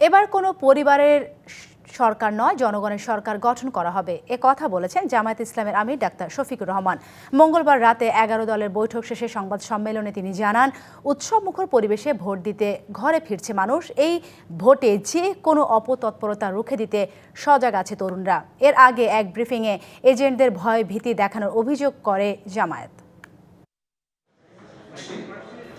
এবার কোনো পরিবারের সরকার নয়, জনগণের সরকার গঠন করা হবে, এ কথা বলেছেন জামায়াত ইসলামের আমির ডাক্তার শফিকুর রহমান। মঙ্গলবার রাতে 11 দলের বৈঠক শেষে সংবাদ সম্মেলনে তিনি জানান, উৎসবমুখর পরিবেশে ভোট দিতে ঘরে ফিরছে মানুষ। এই ভোটে যে কোনো অপতৎপরতা রুখে দিতে সজাগ আছে তরুণরা। এর আগে এক ব্রিফিংয়ে এজেন্টদের ভয় ভীতি দেখানোর অভিযোগ করে জামায়াত।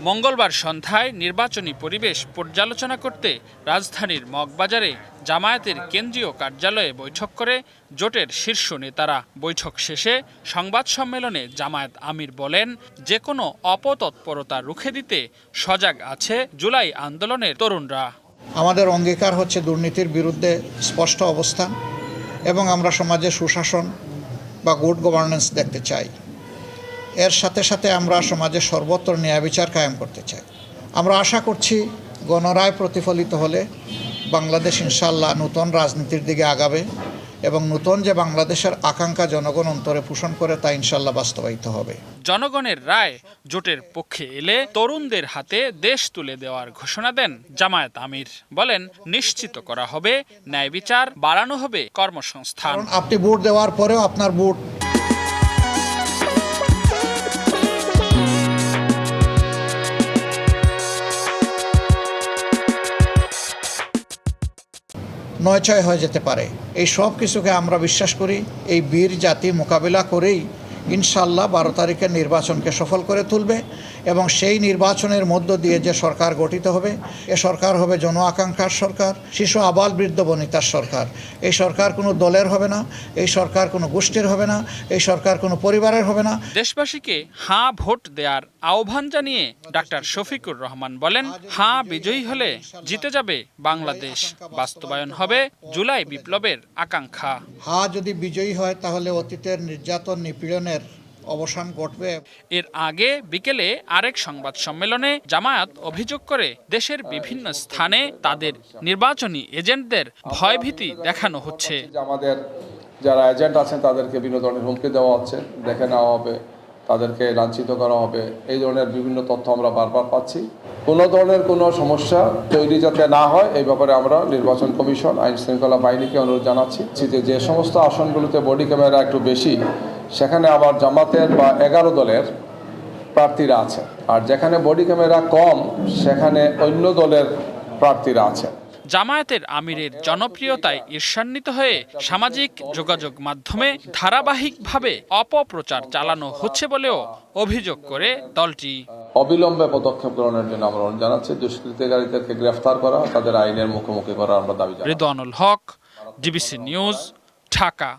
মঙ্গলবার সন্ধ্যায় নির্বাচনী পরিবেশ পর্যালোচনা করতে রাজধানীর মগবাজারে জামায়াতের কেন্দ্রীয় কার্যালয়ে বৈঠক করে জোটের শীর্ষ নেতারা। বৈঠক শেষে সংবাদ সম্মেলনে জামায়াত আমির বলেন, যে কোনো অপতৎপরতা রুখে দিতে সজাগ আছে জুলাই আন্দোলনের তরুণরা। আমাদের অঙ্গীকার হচ্ছে দুর্নীতির বিরুদ্ধে স্পষ্ট অবস্থান, এবং আমরা সমাজে সুশাসন বা গুড গভর্নেন্স দেখতে চাই। এর সাথে সাথে আমরা সমাজে সর্বত্র ন্যায় বিচার কায়েম করতে চাই। আমরা আশা করছি গণরায় প্রতিফলিত হলে বাংলাদেশ ইনশাআল্লাহ নতুন রাজনীতির দিকে আগাবে, এবং নতুন যে বাংলাদেশের আকাঙ্ক্ষা জনগণ অন্তরে পোষণ করে তা ইনশাআল্লাহ বাস্তবায়িত হবে। জনগণের রায় জোটের পক্ষে এলে তরুণদের হাতে দেশ তুলে দেওয়ার ঘোষণা দেন জামায়াত আমির। বলেন, নিশ্চিত করা হবে ন্যায় বিচার, বাড়ানো হবে কর্মসংস্থান। আপনি ভোট দেওয়ার পরেও আপনার ভোট নয়ছয় হয়ে যেতে পারে। এই সব কিছুকে আমরা বিশ্বাস করি এই বীর জাতি মোকাবিলা করেই ইনশাআল্লাহ 12 তারিখের নির্বাচনকে সফল করে তুলবে, এবং সেই নির্বাচনের মধ্য দিয়ে যে সরকার গঠিত হবে, এ সরকার হবে জন আকাঙ্ক্ষার সরকার, শিশু আবাল বৃদ্ধ বনিতার সরকার। এই সরকার কোনো দলের হবে না, এই সরকার কোনো গোষ্ঠীর হবে না, এই সরকার কোনো পরিবারের হবে না। দেশবাসীকে হাঁ ভোট দেওয়ার আহ্বান জানিয়ে ডাক্তার শফিকুর রহমান বলেন, হাঁ বিজয়ী হলে জিতে যাবে বাংলাদেশ, বাস্তবায়ন হবে জুলাই বিপ্লবের আকাঙ্ক্ষা। হাঁ যদি বিজয়ী হয় তাহলে অতীতের নির্যাতন নিপীড়নের অবসান ঘটবে। এর আগে বিকেলে আরেক সংবাদ সম্মেলনে জামায়াত অভিযোগ করে দেশের বিভিন্ন স্থানে তাদের নির্বাচনী এজেন্টদের ভয়ভীতি দেখানো হচ্ছে। আমাদের যারা এজেন্ট আছেন তাদেরকে বিভিন্ন ধরনের হুমকি দেওয়া হচ্ছে, দেখে নেওয়া হবে, তাদেরকে লাঞ্ছিত করা হবে, এই ধরনের বিভিন্ন তথ্য আমরা বারবার পাচ্ছি। কোনো ধরনের কোনো সমস্যা তৈরি যাতে না হয় এই ব্যাপারে আমরা নির্বাচন কমিশন, আইন শৃঙ্খলা বাহিনীকে অনুরোধ জানাচ্ছি যে সমস্ত আসনগুলোতে বডি ক্যামেরা একটু বেশি, সেখানে আবার জামাতের বা 11 দলের প্রার্থীরা আছে, আর যেখানে বডি ক্যামেরা কম সেখানে অন্য দলের প্রার্থীরা আছে। জামায়াতের আমিরের জনপ্রিয়তায় ঈর্ষান্বিত হয়ে সামাজিক যোগাযোগ মাধ্যমে ধারাবাহিকভাবে অপপ্রচার চালানো হচ্ছে বলেও অভিযোগ করে দলটি। অবিলম্বে পদক্ষেপ গ্রহণের জন্য আমরা অনুরোধ জানাচ্ছি। দুষ্কৃতিকারীদেরকে গ্রেফতার করা, তাদের আইনের মুখোমুখি করা আমরা দাবি জানাচ্ছি। রিদওয়ানুল হক, ডিবিসি নিউজ, ঢাকা।